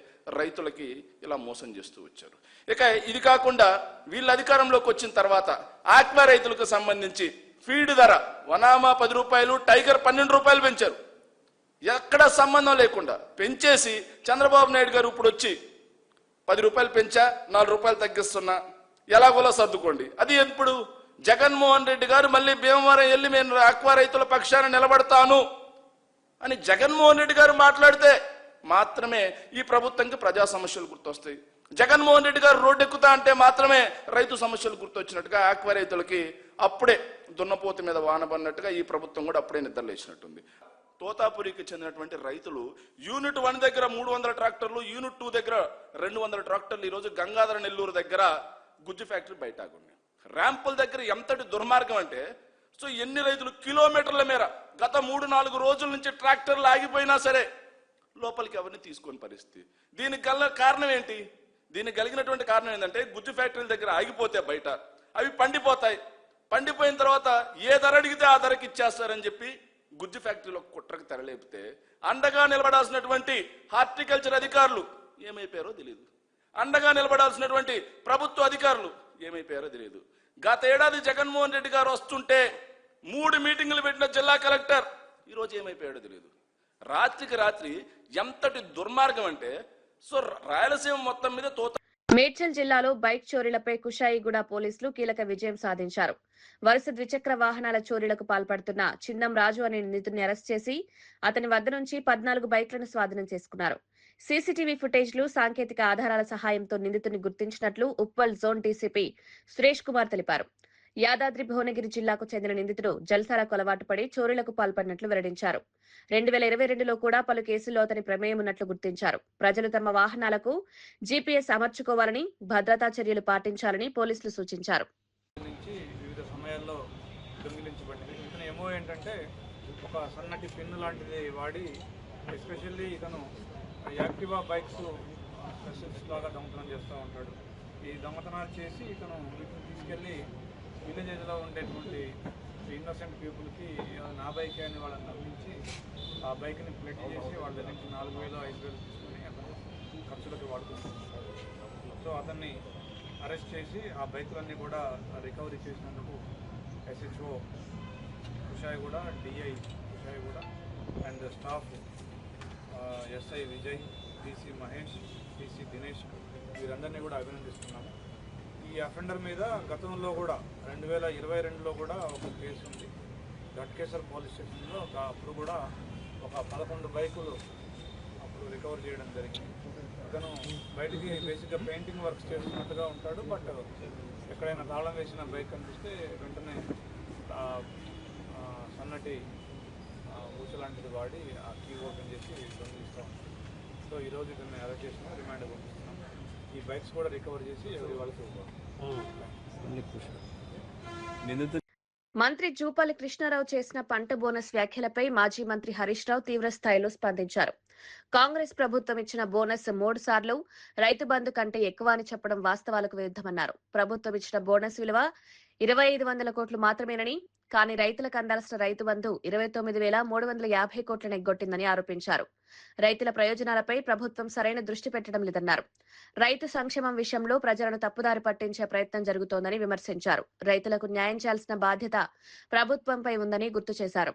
రైతులకి ఇలా మోసం చేస్తూ వచ్చారు. ఇక ఇది కాకుండా వీళ్ళ అధికారంలోకి వచ్చిన తర్వాత ఆక్వా రైతులకు సంబంధించి ఫీడ్ ధర వనామా 10 రూపాయలు, టైగర్ 12 రూపాయలు పెంచారు. ఎక్కడ సంబంధం లేకుండా పెంచేసి చంద్రబాబు నాయుడు గారు ఇప్పుడు వచ్చి 10 రూపాయలు పెంచా, 4 రూపాయలు తగ్గిస్తున్నా, ఎలాగోలా సర్దుకోండి. అది ఎప్పుడు జగన్మోహన్ రెడ్డి గారు మళ్ళీ భీమవరం వెళ్ళి నేను ఆక్వా రైతుల పక్షాన నిలబడతాను అని జగన్మోహన్ రెడ్డి గారు మాట్లాడితే మాత్రమే ఈ ప్రభుత్వంకి ప్రజా సమస్యలు గుర్తొస్తాయి. జగన్మోహన్ రెడ్డి గారు రోడ్డెక్కుతా అంటే మాత్రమే రైతు సమస్యలు గుర్తొచ్చినట్టుగా ఆక్వా రైతులకి అప్పుడే దున్నపోతు మీద వానబడినట్టుగా ఈ ప్రభుత్వం కూడా అప్పుడే నిద్రలేసినట్టుంది. తోతాపురికి చెందినటువంటి రైతులు యూనిట్ 1 దగ్గర 300 ట్రాక్టర్లు, యూనిట్ 2 దగ్గర 200 ట్రాక్టర్లు ఈరోజు గంగాధర నెల్లూరు దగ్గర గుజ్జు ఫ్యాక్టరీ బయట ఉన్నాయి. ర్యాంపుల దగ్గర ఎంతటి దుర్మార్గం అంటే, సో ఎన్ని రైతులు కిలోమీటర్ల మేర గత 3-4 రోజుల నుంచి ట్రాక్టర్లు ఆగిపోయినా సరే లోపలికి ఎవరిని తీసుకొని పరిస్థితి. దీనికి గల కారణం ఏంటి? దీనికి కలిగినటువంటి కారణం ఏంటంటే గుజ్జు ఫ్యాక్టరీల దగ్గర ఆగిపోతే బయట అవి పండిపోతాయి. పండిపోయిన తర్వాత ఏ ధర అడిగితే ఆ ధరకి ఇచ్చేస్తారని చెప్పి గుజ్జు ఫ్యాక్టరీలో కుట్రకు తెరలేపితే అండగా నిలబడాల్సినటువంటి హార్టికల్చర్ అధికారులు ఏమైపోయారో తెలియదు. అండగా నిలబడాల్సినటువంటి ప్రభుత్వ అధికారులు ఏమైపోయారో తెలియదు. గత ఏడాది జగన్మోహన్ రెడ్డి గారు వస్తుంటే 3 మీటింగులు పెట్టిన జిల్లా కలెక్టర్ ఈరోజు ఏమైపోయాడో తెలియదు. రాత్రికి రాత్రి ఎంతటి దుర్మార్గం అంటే సో రాయలసీమ మొత్తం మీద మేడ్చల్ జిల్లాలో బైక్ చోరీలపై కుషాయిగూడ పోలీసులు కీలక విజయం సాధించారు. వరుస ద్విచక్ర వాహనాల చోరీలకు పాల్పడుతున్న చిందం రాజు అనే నిందితుడిని అరెస్ట్ చేసి అతని వద్ద నుంచి 14 బైక్లను స్వాధీనం చేసుకున్నారు. సీసీటీవీ ఫుటేజ్లు, సాంకేతిక ఆధారాల సహాయంతో నిందితుడిని గుర్తించినట్లు ఉప్పల్ జోన్ డీసీపీ సురేష్ కుమార్ తెలిపారు. యాదాద్రి భువనగిరి జిల్లాకు చెందిన నిందితుడు జల్సాలకు అలవాటు పడి చోరీలకు పాల్పడినట్లు వెల్లడించారు. 2022లో కూడా పలు కేసుల్లో అతని ప్రమేయం ఉన్నట్లు గుర్తించారు. ప్రజలు తమ వాహనాలకు జీపీఎస్ అమర్చుకోవాలని, భద్రతా చర్యలు పాటించాలని పోలీసులు సూచించారు. వివిధ సమయాల్లో దొంగిలించబడింది. ఇతను ఏమో ఏంటంటే ఒక సన్నటి పిన్ను లాంటిది వాడి ఎస్పెషల్లీ ఇతను యాక్టివా బైక్స్ స్పెషలిస్ట్ లాగా దొంగతనం చేస్తూ ఉంటాడు. ఈ దొంగతనాలు చేసి ఇతను తీసుకెళ్ళి విలేజెస్లో ఉండేటువంటి ఇన్నోసెంట్ పీపుల్కి నా బైక్ అని వాళ్ళని నమ్మించి ఆ బైక్ని ప్లెట్ చేసి వాళ్ళ దగ్గర నుంచి 4,000 5,000 తీసుకుని అతను ఖర్చులకి వాడుకుంటున్నాడు. సో అతన్ని అరెస్ట్ చేసి ఆ బైకులన్నీ కూడా రికవరీ చేసినందుకు SHO Kushaiguda, DI Kushaiguda and staff SI Vijay, DC Mahesh, DC Dinesh వీరందరినీ కూడా అభినందిస్తున్నాము. ఈ అఫెండర్ మీద గతంలో కూడా 2022లో కూడా ఒక కేసు ఉంది. ఘట్కేసర్ పోలీస్ స్టేషన్లో అప్పుడు కూడా ఒక 11 బైకులు అప్పుడు రికవర్ చేయడం జరిగింది. అతను బయటికి బేసిక్గా పెయింటింగ్ వర్క్స్ చేస్తున్నట్టుగా ఉంటాడు. బట్ ఎక్కడైనా తాళం వేసిన బైక్ కనిపిస్తే వెంటనే సన్నటి ఊస లాంటిది వాడి ఆ కీ ఓపెన్ చేసి దొంగిలిస్తూ ఉంటాడు. సో ఈరోజు ఇతన్ని అరెస్ట్ చేసిన రిమాండ్ పంపిస్తున్నాం. ఈ బైక్స్ కూడా రికవర్ చేసి ఎవరి వాళ్ళకి మంత్రి జూపల్లి కృష్ణారావు చేసిన పంట బోనస్ వ్యాఖ్యలపై మాజీ మంత్రి హరీష్ రావు తీవ్ర స్థాయిలో స్పందించారు. కాంగ్రెస్ ప్రభుత్వం ఇచ్చిన బోనస్ 3 సార్లు రైతు బంధు కంటే ఎక్కువ అని చెప్పడం వాస్తవాలకు విరుద్ధమన్నారు. ప్రభుత్వం ఇచ్చిన బోనస్ విలువ 2,500 కోట్లు మాత్రమేనని, కానీ రైతులకు అందాల్సిన రైతు బంధు 29,350 కోట్లను ఎగ్గొట్టిందని ఆరోపించారు. రైతుల ప్రయోజనాలపై ప్రభుత్వం సరైన దృష్టి పెట్టడం లేదన్నారు. రైతు సంక్షేమం విషయంలో ప్రజలను తప్పుదారి పట్టించే ప్రయత్నం జరుగుతోందని విమర్శించారు. రైతులకు న్యాయం చేయాల్సిన బాధ్యత ప్రభుత్వంపై ఉందని గుర్తు చేశారు.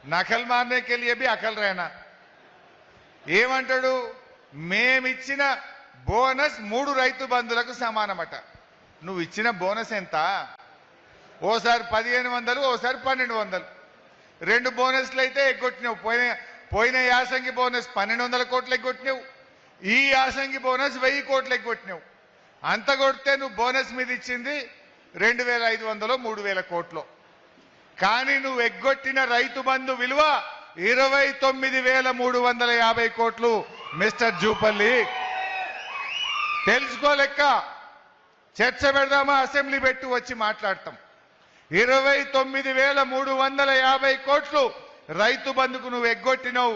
నకల్ మారనేకి भी అకల్ रहना ఏమంటాడు, మేమిచ్చిన బోనస్ 3 రైతు బంధులకు సమానమట. నువ్వు ఇచ్చిన బోనస్ ఎంత? ఓసారి 1,500, ఓసారి 1,200. 2 బోనస్లు అయితే ఎగ్గొట్టినావు. పోయిన యాసంగి బోనస్ 1,200 కోట్లు ఎగ్గొట్టినావు. ఈ యాసంగి బోనస్ 1,000 కోట్లు ఎగ్గొట్టినావు. అంత కొడితే నువ్వు బోనస్ మీద ఇచ్చింది 2,500, 3,000 కోట్లు. కానీ నువ్వు ఎగ్గొట్టిన రైతు బంధు విలువ 29,350 కోట్లు. మిస్టర్ జూపల్లి తెలుసుకోలేక చర్చ పెడదామా? అసెంబ్లీ పెట్టి వచ్చి మాట్లాడతాం. 29,350 కోట్లు రైతు బంధుకు నువ్వు ఎగ్గొట్టినావు.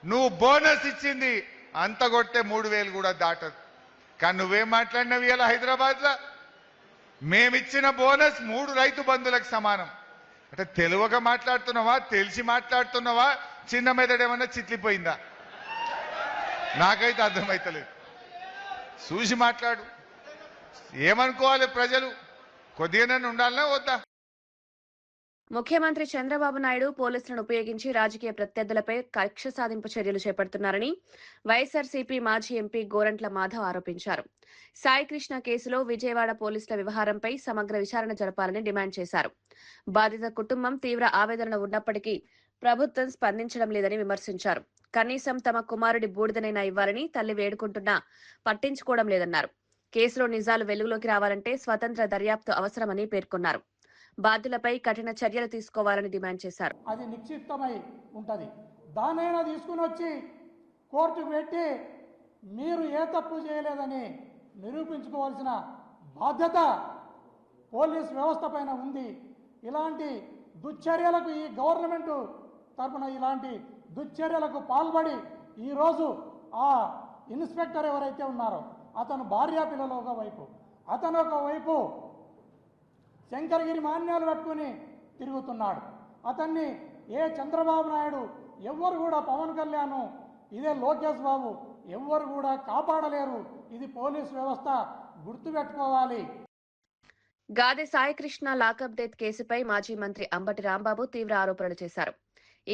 నువ్వు బోనస్ ఇచ్చింది అంత కొడితే 3,000 కూడా దాటదు. కానీ నువ్వేం మాట్లాడినావు ఇలా హైదరాబాద్లో? మేమిచ్చిన బోనస్ 3 రైతు బంధులకు సమానం అంటే తెలుగుగా మాట్లాడుతున్నావా, తెలిసి మాట్లాడుతున్నావా, చిన్న మెదడు ఏమన్నా చిట్లిపోయిందా? నాకైతే అర్థమైతలేదు. చూసి మాట్లాడు. ఏమనుకోవాలి ప్రజలు? కొద్దిగానే ఉండాలనా వద్దా? ముఖ్యమంత్రి చంద్రబాబు నాయుడు పోలీసులను ఉపయోగించి రాజకీయ ప్రత్యర్థులపై కక్ష సాధింపు చర్యలు చేపడుతున్నారని వైఎస్ఆర్సీపీ మాజీ ఎంపీ గోరంట్ల మాధవ్ ఆరోపించారు. సాయికృష్ణ కేసులో విజయవాడ పోలీసుల వ్యవహారంపై సమగ్ర విచారణ జరపాలని డిమాండ్ చేశారు. బాధిత కుటుంబం తీవ్ర ఆవేదన ఉన్నప్పటికీ ప్రభుత్వం స్పందించడం లేదని విమర్శించారు. కనీసం తమ కుమారుడి బూడిదనైనా ఇవ్వాలని తల్లి వేడుకుంటున్నా పట్టించుకోవడం లేదన్నారు. కేసులో నిజాలు వెలుగులోకి రావాలంటే స్వతంత్ర దర్యాప్తు అవసరమని పేర్కొన్నారు. బాధ్యులపై కఠిన చర్యలు తీసుకోవాలని డిమాండ్ చేశారు. అది నిశ్చితమై ఉంటది. దానైనా తీసుకుని వచ్చి కోర్టుకు పెట్టి మీరు ఏ తప్పు చేయలేదని నిరూపించుకోవాల్సిన బాధ్యత పోలీస్ వ్యవస్థ పైన ఉంది. ఇలాంటి దుశ్చర్యలకు ఈ గవర్నమెంట్ తరఫున ఇలాంటి దుశ్చర్యలకు పాల్పడి ఈరోజు ఇన్స్పెక్టర్ ఎవరైతే ఉన్నారో అతను భార్యా పిల్లలు ఒకవైపు, అతను ఒకవైపు శంకరగిరి మాన్యాలు పట్టుకుని తిరుగుతున్నాడు. అతన్ని ఏ చంద్రబాబు నాయుడు ఎవ్వరు కూడా, పవన్ కళ్యాణ్, ఇదే లోకేష్ బాబు ఎవ్వరు కూడా కాపాడలేరు. ఇది పోలీస్ వ్యవస్థ గుర్తుపెట్టుకోవాలి. గాదె సాయికృష్ణ లాకప్ డెత్ కేసుపై మాజీ మంత్రి అంబటి రాంబాబు తీవ్ర ఆరోపణలు చేశారు.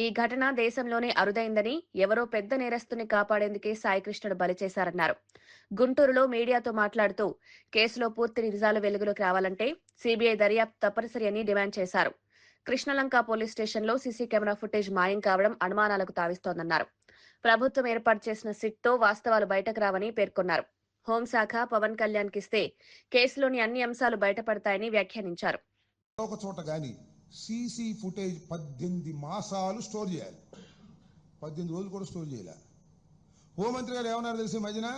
ఈ ఘటన దేశంలోనే అరుదైందని, ఎవరో పెద్ద నేరస్తుని కాపాడేందుకే సాయికృష్ణను బలి చేశారన్నారు. గుంటూరులో మీడియాతో మాట్లాడుతూ కేసులో పూర్తి నిజాలు వెలుగులోకి రావాలంటే సీబీఐ దర్యాప్తు తప్పనిసరి అని డిమాండ్ చేశారు. కృష్ణలంక పోలీస్ స్టేషన్లో సీసీ కెమెరా ఫుటేజ్ మాయం కావడం అనుమానాలకు తావిస్తోందన్నారు. ప్రభుత్వం ఏర్పాటు చేసిన సిట్తో వాస్తవాలు బయటకు రావని పేర్కొన్నారు. హోంశాఖ పవన్ కళ్యాణ్ కిస్తే కేసులోని అన్ని అంశాలు బయటపడతాయని వ్యాఖ్యానించారు. ఒక చోట గాని సీసీ ఫుటేజ్ 18 మాసాలు స్టోర్ చేయాలి, 18 రోజులు కూడా స్టోర్ చేయాలి. హోంమంత్రి గారు ఏమన్నారు తెలిసి మధ్యన,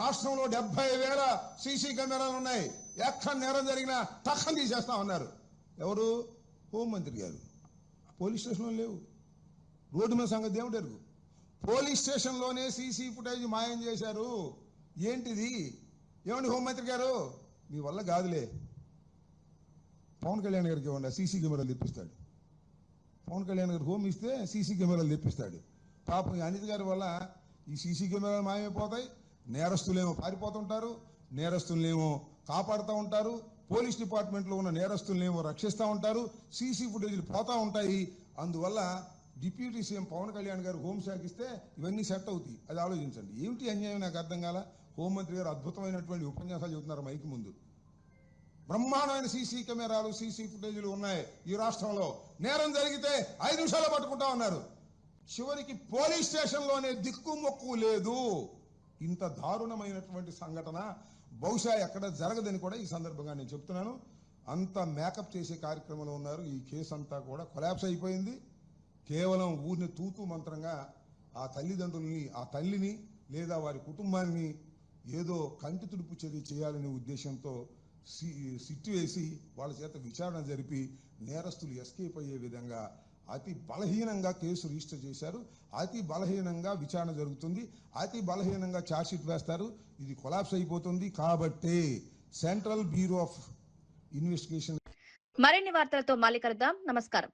రాష్ట్రంలో 70,000 సీసీ కెమెరాలు ఉన్నాయి, ఎక్కడ నేరం జరిగినా తక్షణం తీసేస్తా ఉన్నారు. ఎవరు? హోంమంత్రి గారు. పోలీస్ స్టేషన్లో లేవు. రోడ్డు మీద సంగతి ఏమిటి ఎరుగు? పోలీస్ స్టేషన్లోనే సీసీ ఫుటేజ్ మాయం చేశారు. ఏంటిది? ఏమండి హోంమంత్రి గారు, మీ వల్ల కాదులే. పవన్ కళ్యాణ్ గారికి ఇవ్వండి, సీసీ కెమెరాలు తెప్పిస్తాడు. పవన్ కళ్యాణ్ గారికి హోమ్ ఇస్తే సీసీ కెమెరాలు తెప్పిస్తాడు. పాపం అనిత్ గారి వల్ల ఈ సీసీ కెమెరాలు మాయమైపోతాయి. నేరస్తులేమో పారిపోతుంటారు, నేరస్తులనేమో కాపాడుతూ ఉంటారు, పోలీస్ డిపార్ట్మెంట్లో ఉన్న నేరస్తులనేమో రక్షిస్తూ ఉంటారు, సీసీ ఫుటేజ్లు పోతూ ఉంటాయి. అందువల్ల డిప్యూటీ సీఎం పవన్ కళ్యాణ్ గారు హోంశాఖ ఇస్తే ఇవన్నీ సెట్ అవుతాయి. అది ఆలోచించండి. ఏమిటి అన్యాయం నాకు అర్థం కాల. హోంమంత్రి గారు అద్భుతమైనటువంటి ఉపన్యాసాలు చెబుతున్నారు మైక్ ముందు. బ్రహ్మాండమైన సీసీ కెమెరాలు, సీసీ ఫుటేజీలు ఉన్నాయి ఈ రాష్ట్రంలో. నేరం జరిగితే 5 నిమిషాల్లో పట్టుకుంటా ఉన్నారు. చివరికి పోలీస్ స్టేషన్లోనే దిక్కుమొక్కు లేదు. ఇంత దారుణమైనటువంటి సంఘటన బహుశా ఎక్కడ జరగదని కూడా ఈ సందర్భంగా నేను చెప్తున్నాను. అంత మేకప్ చేసే కార్యక్రమంలో ఉన్నారు. ఈ కేసు అంతా కూడా కొలాప్స్ అయిపోయింది. కేవలం ఊరిని తూతూ మంత్రంగా ఆ తల్లిదండ్రుల్ని, ఆ తల్లిని లేదా వారి కుటుంబాన్ని ఏదో కంటి తుడుపు చర్య చేయాలనే ఉద్దేశంతో సిట్టు వేసి వాళ్ళ చేత విచారణ జరిపి నేరస్తులు ఎస్కేప్ అయ్యే విధంగా అతి బలహీనంగా కేసు రిజిస్టర్ చేశారు. అతి బలహీనంగా విచారణ జరుగుతుంది. అతి బలహీనంగా ఛార్జ్షీట్ వేస్తారు. ఇది కొలాప్స్ అయిపోతుంది. కాబట్టి సెంట్రల్ బ్యూరో ఆఫ్ ఇన్వెస్టిగేషన్. మరిన్ని వార్తలతో మళ్ళీ కలుద్దాం. నమస్కారం.